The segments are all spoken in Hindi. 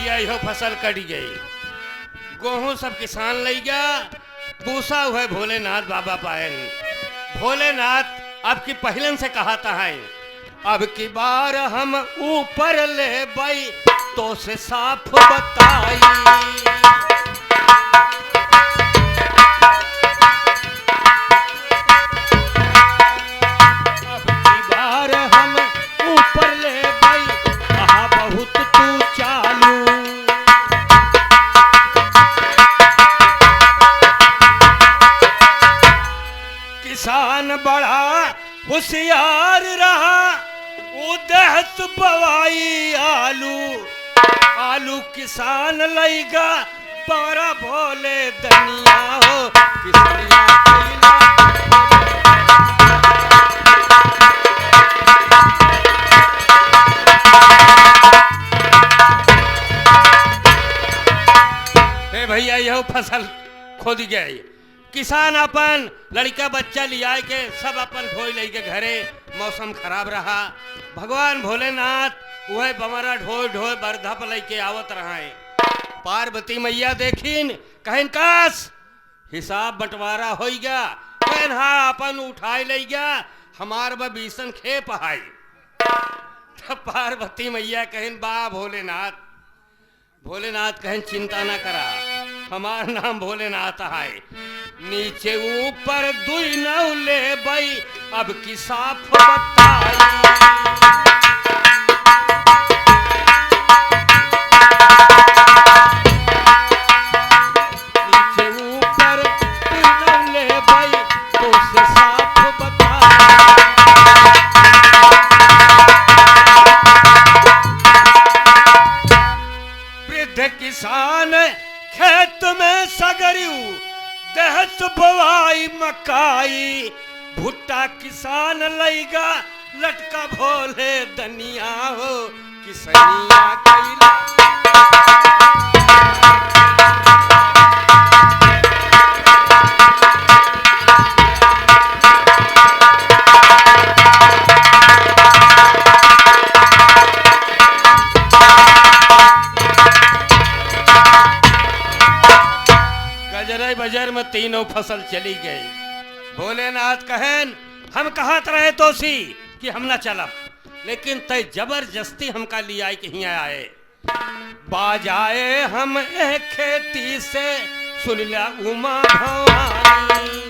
भैया यो फसल कट गई, गेहूं सब किसान ले गया, पूसा हुए भोलेनाथ बाबा पाए। भोलेनाथ अब की पहलन से कहता है, अब की बार हम ऊपर ले बई तो से साफ बताई। अब की बार हम ऊपर ले बई, कहा बहुत तू चालू। किसान बड़ा होशियार रहा, उदहत बवाई आलू किसान लईगा बड़ा भोले दनिया हो किसनिया कइला। हे भैया यह फसल खोद गई, किसान अपन लड़का बच्चा लिया के सब अपन ढोई ले के घरे। मौसम खराब रहा, भगवान भोलेनाथ वह बमरा ढोई ढोई बरधप लेके आवत रहे। पार्वती मैया देखीन, कहन काश हिसाब बंटवारा हो गया, कहन हाँ अपन उठाए ले गया, हमार बीसन खेप आई। तब पार्वती मैया कहन बा भोलेनाथ, भोलेनाथ कहन चिंता ना करा, हमार नाम भोलेनाथ है, नीचे ऊपर दुई नौ ले बई अब की साफ बताई। नीचे ऊपर दुई नौ ले बई तो से साफ बताई। वृद्ध किसान खेत में सगरियू दहत बवाई मकाई, भुट्टा किसान लईगा लटका भोले दनिया हो किसनिया कइला। गजरे बजर में तीनों फसल चली गई। भोलेनाथ कहन हम कहत रहे तो सी कि हम ना चलब, लेकिन तय जबरदस्ती हमका लिया के हिया आए। बाजाए हम एक खेती से सुन ला उमा भवानी।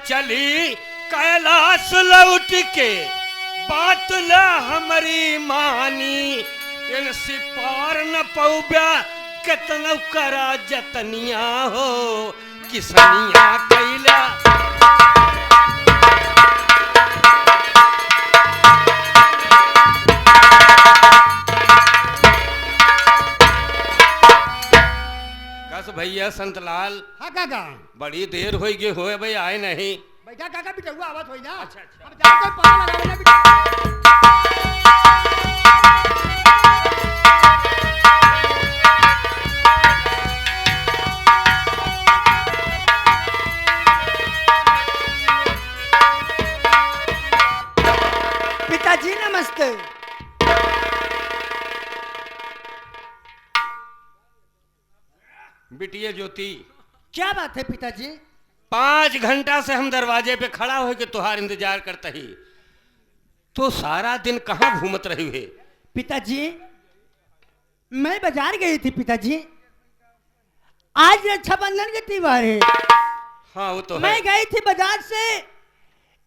चली कैलाश लौट के बात ला हमारी मानी, इन सिपार न पौब्या कितना करा जतनिया हो किसनिया कैला। भैया संतलाल, हाँ काका, बड़ी देर हो गई होए भाई आए नहीं। बैठा काका बिटुआ आवत होई ना। अच्छा अच्छा। अब जाके पता लगा लेना पिताजी नमस्ते। बिटिया ज्योति, क्या बात है पिताजी? 5 घंटा से हम दरवाजे पे खड़ा हो के तुहार इंतजार करता ही, तो सारा दिन कहाँ घूमत रही है? पिताजी मैं बाजार गई थी पिताजी, आज रक्षाबंधन के त्योहार है। हाँ वो तो मैं है। गई थी बाजार से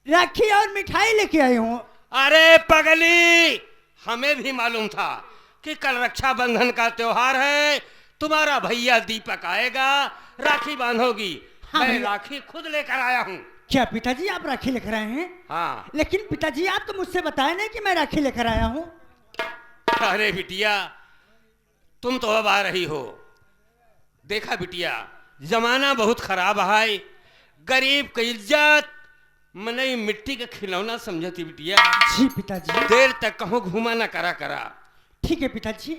राखी और मिठाई लेके आई हूँ। अरे पगली, हमें भी मालूम था कि कल रक्षाबंधन का त्योहार है, तुम्हारा भैया दीपक आएगा, राखी बांधोगी। हाँ मैं भैया। राखी खुद लेकर आया हूँ। क्या पिताजी आप राखी लेकर आए हैं? हाँ। लेकिन पिताजी आप तो मुझसे बताए नहीं कि मैं राखी लेकर आया हूँ। अरे बिटिया, तुम तो अब आ रही हो। देखा बिटिया, जमाना बहुत खराब है, गरीब की इज्जत मैंने ये मिट्टी का खिलौना समझती बिटिया। जी पिताजी। देर तक कहो घूमा ना करा करा। ठीक है पिताजी,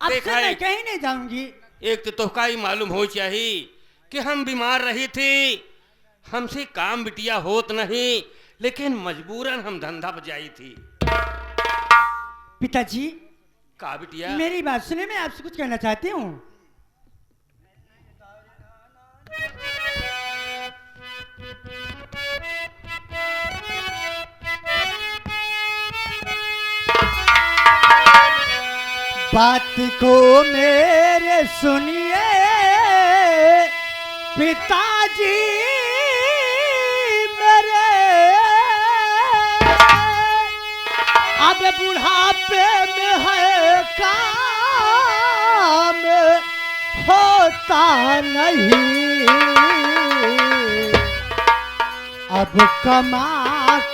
अब देखा से मैं है। कहीं नहीं जाऊंगी। एक तो तोहका ही मालूम हो चाहिए कि हम बीमार रही थी, हमसे काम बिटिया होत नहीं, लेकिन मजबूरन हम धंधा बजाई थी। पिताजी का बिटिया? मेरी बात सुने, मैं आपसे कुछ कहना चाहती हूँ। बात को मेरे सुनिए पिताजी मेरे, अब बुढ़ापे में है काम होता नहीं, अब कमा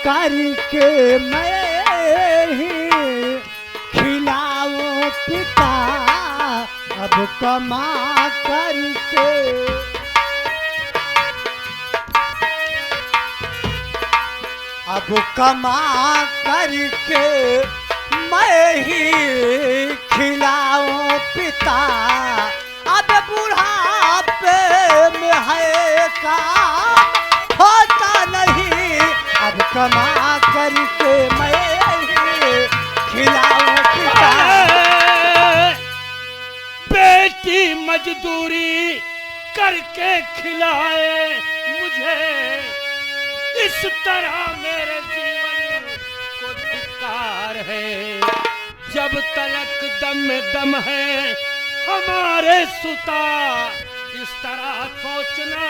करके मैं ही खिलाऊं पिता, अब कमा करके। अब कमा करके मैं ही खिलाऊं पिता, अब बुढ़ापे में है काम होता नहीं, अब कमा करके मैं ही खिलाऊं पिता। बेटी मजदूरी करके खिलाए मुझे, इस तरह मेरे जीवन को धिक्कार है। जब तलक दम में दम है हमारे सुता, इस तरह सोचना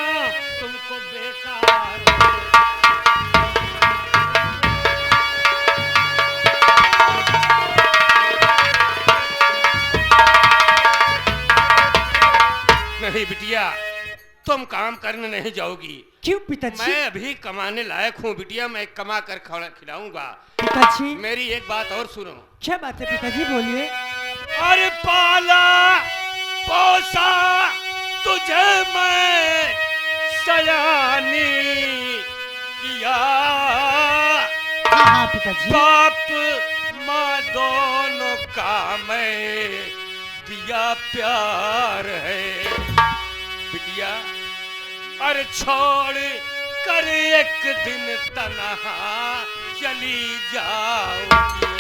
तुमको बेकार है। नहीं बिटिया, तुम काम करने नहीं जाओगी। क्यों पिताजी? मैं अभी कमाने लायक हूँ बिटिया, मैं कमा कर खिलाऊंगा। पिताजी मेरी एक बात और सुनो। क्या बात है पिताजी, बोलिए। अरे पाला पोसा तुझे मैं सयानी किया, हाँ पिताजी। बाप माँ दोनों का मैं दिया प्यार है बिटिया। अरे छोड़ कर एक दिन तन्हा चली जाओगी,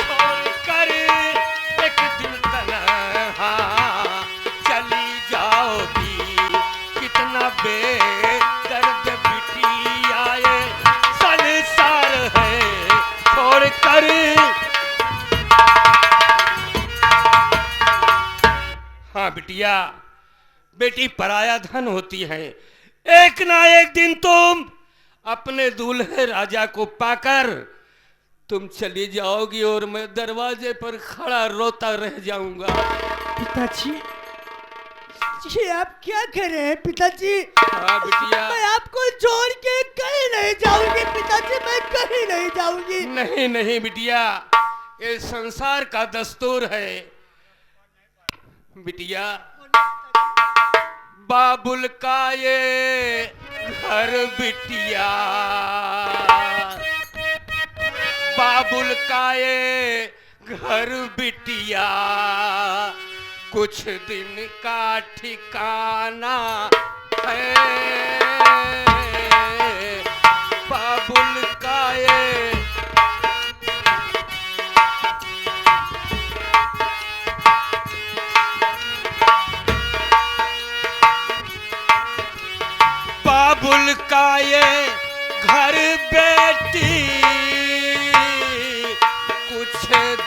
छोड़ कर एक दिन तन्हा चली जाओगी, कितना बेदर्द बिटिया ये संसार है, छोड़ कर। हाँ बिटिया, बेटी पराया धन होती है। एक ना एक दिन तुम अपने दूल्हे राजा को पाकर तुम चली जाओगी और मैं दरवाजे पर खड़ा रोता रह जाऊंगा। पिताजी जी आप क्या कर रहे हैं पिताजी? हाँ बिटिया। मैं आपको छोड़ के कहीं नहीं जाऊंगी पिताजी, मैं कहीं नहीं जाऊंगी। नहीं नहीं बिटिया, ये संसार का दस्तूर है बिटिया। बाबुल का ये घर बिटिया, बाबुल का ये घर बिटिया, कुछ दिन का ठिकाना है, बाबुल का ये। बाबुल का ये घर बेटी, कुछ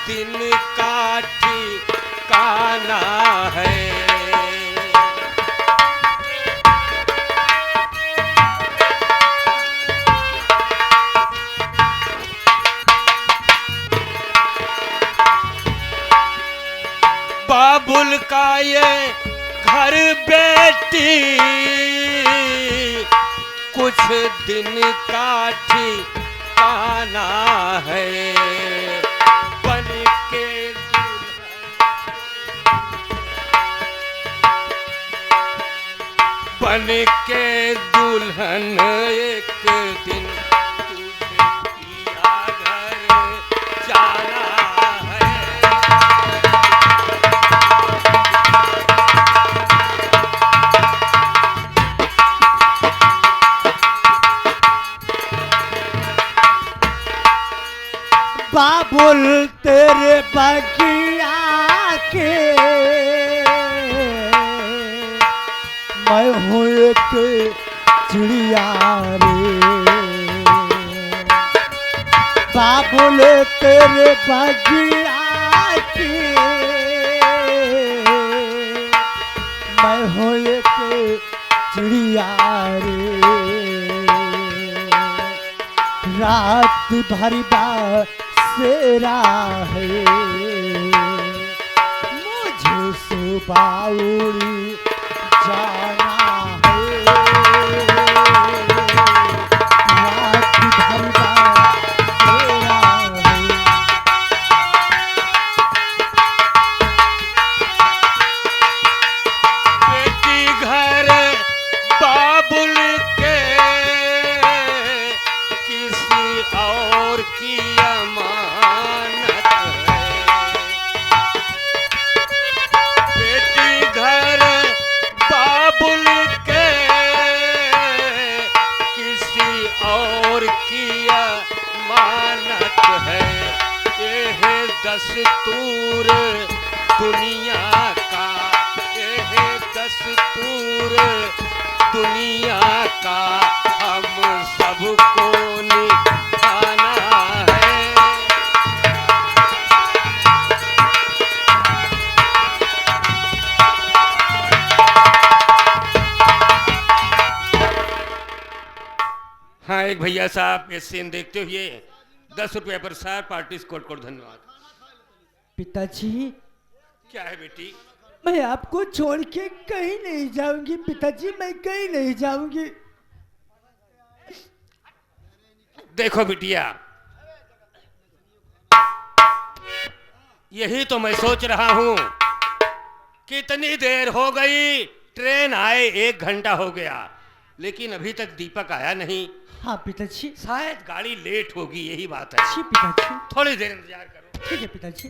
दिन का ठिकाना है, बाबुल का ये घर बेटी, कुछ दिन का ठिकाना है, बन के दूल्हा बन के दुल्हन एक दिन तुझे पिया घर जाना है। बाबुल तेरे बगिया के मैं हूँ एक चिड़िया रे। बाबुल तेरे बगिया के मैं हूँ एक चिड़िया रे। रात भर बसेरा है मुझे सुबह उड़ी जाना है। रात भर बसेरा है। बेटी घर बाबुल के किसी और की अमानत है। बेटी घर बाबुल के किसी और की अमानत है। ये है दस्तूर दुनिया का, ये है दस्तूर दुनिया का, हम सबको निभाना है। हाँ एक भैया साहब ये सीन देखते हुए 10 रुपये पर सार पार्टी कोट कोट धन्यवाद। पिताजी क्या है बेटी? मैं आपको छोड़ के कहीं नहीं जाऊंगी पिताजी, मैं कहीं नहीं जाऊंगी। देखो बिटिया, यही तो मैं सोच रहा हूं, कितनी देर हो गई, ट्रेन आए 1 घंटा हो गया, लेकिन अभी तक दीपक आया नहीं। हाँ पिताजी। शायद गाड़ी लेट होगी, यही बात है। जी पिताजी। थोड़ी देर इंतजार करो। ठीक है पिताजी।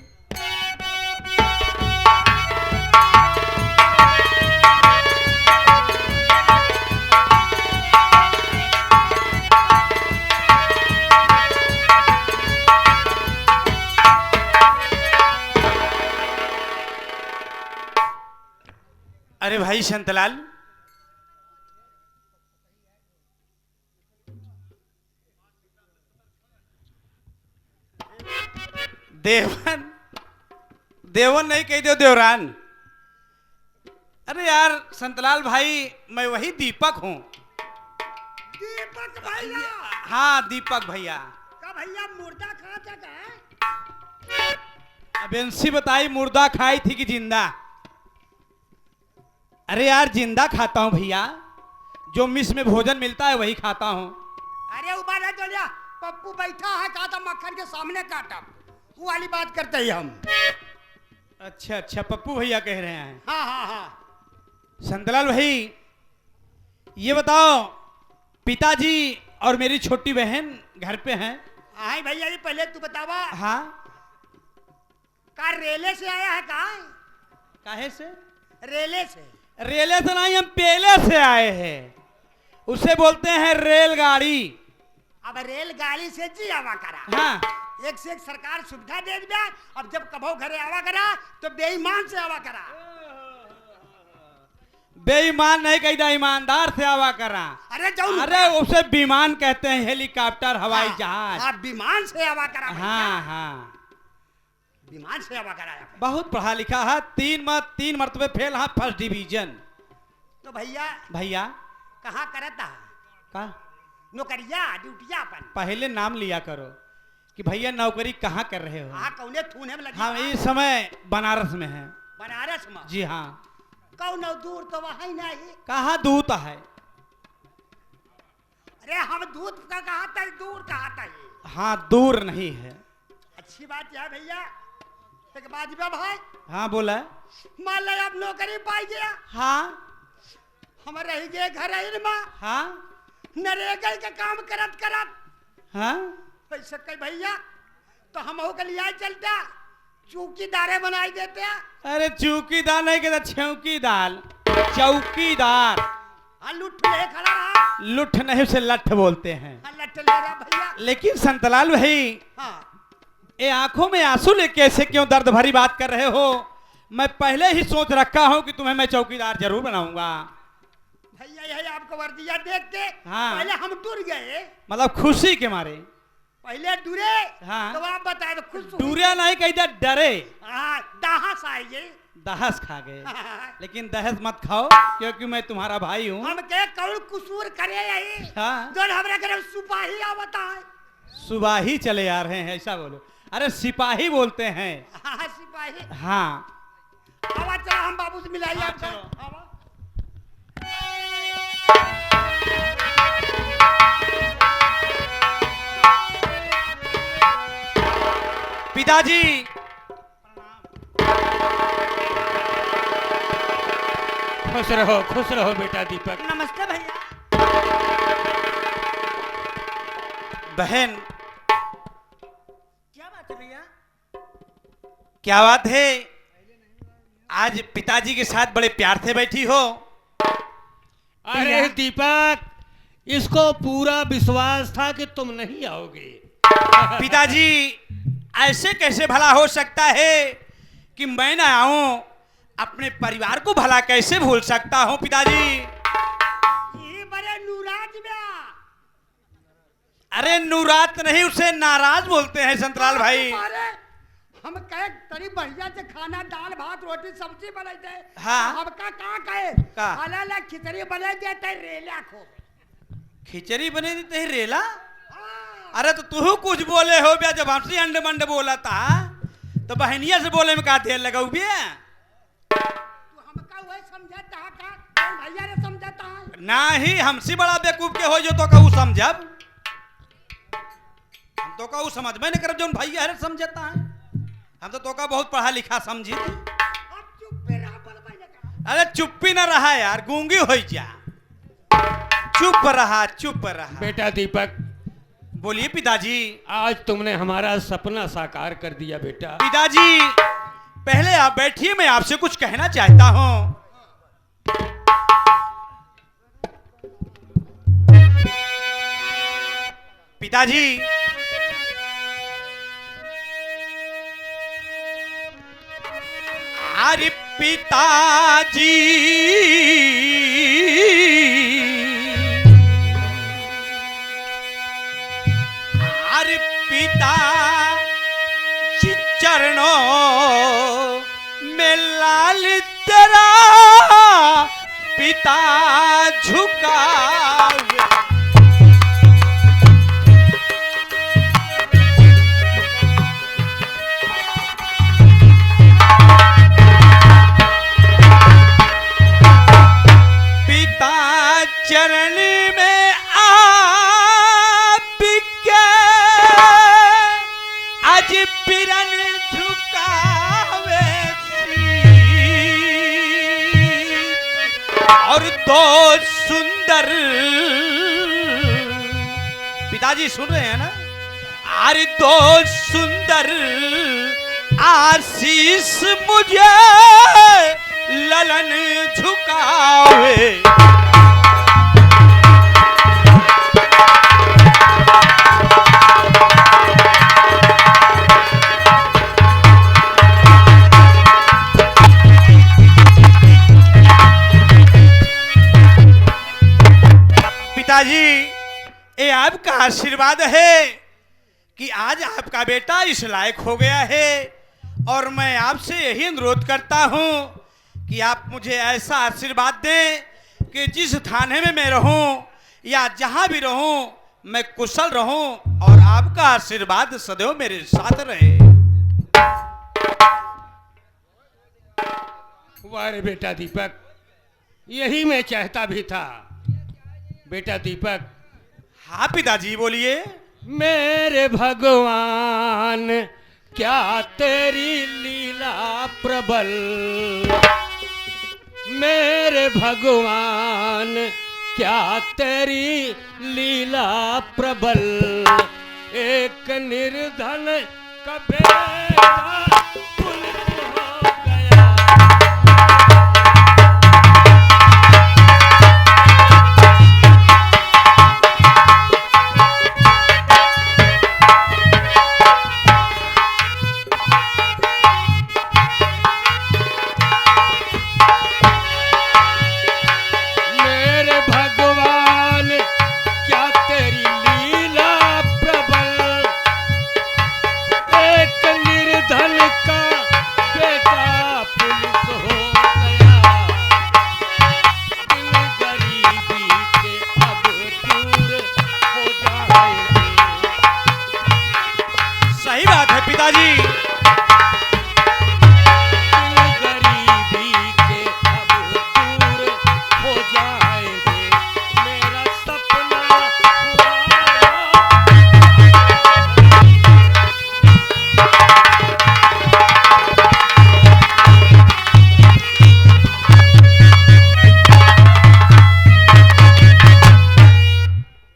अरे भाई शांतलाल, देवन देवन नहीं कह दो देवरान। अरे यार संतलाल भाई, मैं वही दीपक हूँ। दीपक भैया। हाँ दीपक भैया। का भैया मुर्दा खा था? अब एनसी बताई मुर्दा खाई थी कि जिंदा? अरे यार जिंदा खाता हूँ भैया, जो मिस में भोजन मिलता है वही खाता हूँ। अरे उबारा तो लिया, पप्पू बैठा है काटा मक्खन के सामने काटा, वो वाली बात करते ही हम। अच्छा अच्छा, पप्पू भैया कह रहे हैं। हाँ हाँ हाँ। संतलाल भाई ये बताओ, पिताजी और मेरी छोटी बहन घर पे हैं? हाँ भैया, ये पहले तू बतावा। हाँ। का रेले से आया है? का काहे से? रेले से? रेले से नहीं, हम पेले से आए हैं। उसे बोलते हैं रेलगाड़ी। अब रेलगाड़ी से जी आवा करा। हाँ। एक से एक सरकार सुविधा दे दिया। अब जब कभो घरे आवा करा तो बेईमान से आवा करा। बेईमान नहीं कहता, ईमानदार से आवा करा। अरे उसे विमान कहते हैं, हेलीकॉप्टर, हवाई जहाज। हाँ, विमान से आवा करा। हाँ हाँ, विमान से आवा करा। बहुत पढ़ा लिखा है, 3 मरतबे फेल, हाँ फर्स्ट डिवीजन। तो भैया भैया कहाँ करता का नौकरिया ड्यूटिया अपन? पहले नाम लिया करो कि भैया नौकरी कहाँ कर रहे हो। हाँ, कौने थूने में लगी? हाँ इस समय बनारस में है। बनारस में? जी हाँ। कौन दूर तो वहाँ नहीं। कहाँ दूत है? अरे हम दूध का कहा था, दूर कहा था। हाँ दूर नहीं है। अच्छी बात है भैया। एक बात भाई। हाँ बोला। मान लो आप नौकरी पाई गया। हाँ हम रह गए घर आई माँ हाँ नरेगा का काम करत करत हाँ पैसा कई भैया तो हम हो लिया चलता चौकीदारे बनाई देते हैं अरे चौकीदार नहीं कहता चौकीदार चौकीदार लुट ले खड़ा रहा लुठ नहीं उसे लठ बोलते हैं लट ले रहा भैया लेकिन संतलाल भाई हाँ ये आंखों में आंसू ले कैसे क्यों दर्द भरी बात कर रहे हो मैं पहले ही सोच रखा हूं कि तुम्हें मैं चौकीदार जरूर बनाऊंगा भैया यही आपको वर्दिया देख के हाँ। पहले हम डर गए मतलब खुशी के मारे पहले डरे हाँ। तो आप बताए तो खुश हुए। डूरिया नहीं कहता डरे हाँ दाहस आइए दहस खा गए लेकिन दहस मत खाओ क्योंकि मैं तुम्हारा भाई हूँ हम के कौन कसूर करे यही हाँ। जो हमरा करे सिपाही आवता है सुबह ही चले आ रहे हैं ऐसा बोलो अरे सिपाही बोलते हैं हाँ सिपाही हाँ आवा चलो हम बाबू से मिलाइए हाँ, आपको चलो। आवा। पिताजी खुश रहो बेटा दीपक। नमस्ते भैया। बहन क्या बात है भैया? क्या बात है आज पिताजी के साथ बड़े प्यार से बैठी हो अरे दीपक इसको पूरा विश्वास था कि तुम नहीं आओगे। पिताजी ऐसे कैसे भला हो सकता है कि मैं ना आऊं अपने परिवार को भला कैसे भूल सकता हूं पिताजी ये बड़े नूराज में अरे नूरात नहीं उसे नाराज बोलते हैं संतलाल भाई अरे हम कहे तरी बढ़िया से खाना दाल भात रोटी सब्जी बनाई दे हाँ। हमका का कहे का? हालाला खिचड़ी बनाई देते रेला खो खिचड़ी बने देते हैं रेला हाँ। अरे तो तू कुछ बोले हो बया जब हमसे अंड मंड बोला था तो बहनिया से बोले में का देर लगाऊ बिया तू हमका वही समझता है का कौन भैया ने समझता है ना ही हमसे बड़ा बेवकूफ के हो जो तो कहू समझब हम तो कहू समझ में नहीं करब जो भैया है समझता है हम तो का बहुत पढ़ा लिखा समझी थी अब चुप पे रहा बोल भैया का अरे चुप्पी न रहा यार गूंगी हो जा चुप रहा बेटा दीपक बोलिए पिताजी आज तुमने हमारा सपना साकार कर दिया बेटा। पिताजी पहले आप बैठिए मैं आपसे कुछ कहना चाहता हूं पिताजी अरे पिताजी अरे पिता चरणों में लाल तेरा पिता झुकावे पिता चरण में आप के आज पिरन झुकावे और दो सुंदर पिताजी सुन रहे हैं ना अरे दो सुंदर आशीष मुझे ललन झुकावे पिताजी ये आपका आशीर्वाद है कि आज आपका बेटा इस लायक हो गया है और मैं आपसे यही अनुरोध करता हूं कि आप मुझे ऐसा आशीर्वाद दें कि जिस थाने में मैं रहूं या जहां भी रहूं मैं कुशल रहूं और आपका आशीर्वाद सदैव मेरे साथ रहे। वाह रे बेटा दीपक यही मैं चाहता भी था। बेटा दीपक हाँ पिताजी बोलिए। मेरे भगवान क्या तेरी लीला प्रबल मेरे भगवान क्या तेरी लीला प्रबल, एक निर्धन का बेटा पुलिस हो गया। मेरे भगवान क्या तेरी लीला प्रबल, एक निर्धन का बेटा पुलिस हो गया। दिल गरीबी के अब दूर हो जाएंगे। सही बात है पिताजी। दिल गरीबी के अब दूर हो जाएंगे। मेरा सपना हुआ।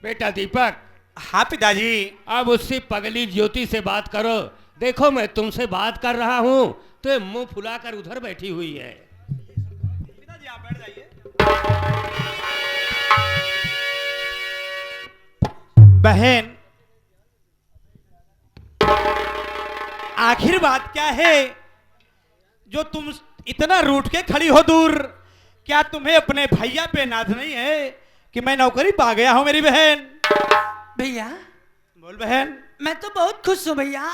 बेटा दीपक, हाँ पिताजी। अब उससे पगली ज्योति से बात करो। देखो मैं तुमसे बात कर रहा हूँ तो ये मुंह फुलाकर उधर बैठी हुई है। पिताजी आप बैठ जाइए। बहन, आखिर बात क्या है जो तुम इतना रूठ के खड़ी हो दूर? क्या तुम्हें अपने भैया पे नाज नहीं है कि मैं नौकरी पा गया हूं मेरी बहन? भैया बोल बहन। मैं तो बहुत खुश हूँ भैया,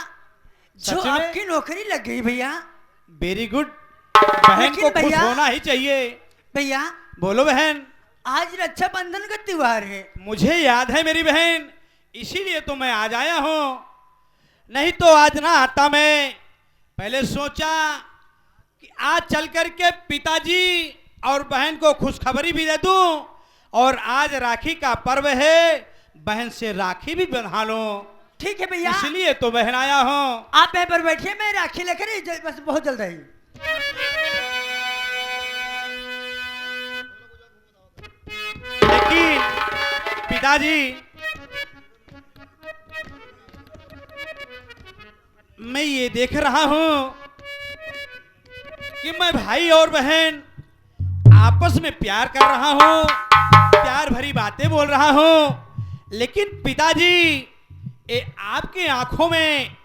जो सच में? आपकी नौकरी लग गई भैया। Very good. बहन लेकिन को खुश भैया- होना ही चाहिए। भैया बोलो बहन। आज रक्षाबंधन का त्योहार है। मुझे याद है मेरी बहन, इसीलिए तो मैं आज आया हूं, नहीं तो आज ना आता मैं। पहले सोचा कि आज चल करके पिताजी और बहन को खुशखबरी भी दे दूं, और आज राखी का पर्व है, बहन से राखी भी बंधा लो। ठीक है भैया, इसलिए तो बहन आया हूं। आप यहीं पर बैठिए, मैं राखी लेकर बस बहुत जल्द आई। लेकिन पिताजी, मैं ये देख रहा हूं कि मैं भाई और बहन आपस में प्यार कर रहा हूं, प्यार भरी बातें बोल रहा हूं, लेकिन पिताजी ये आपकी आंखों में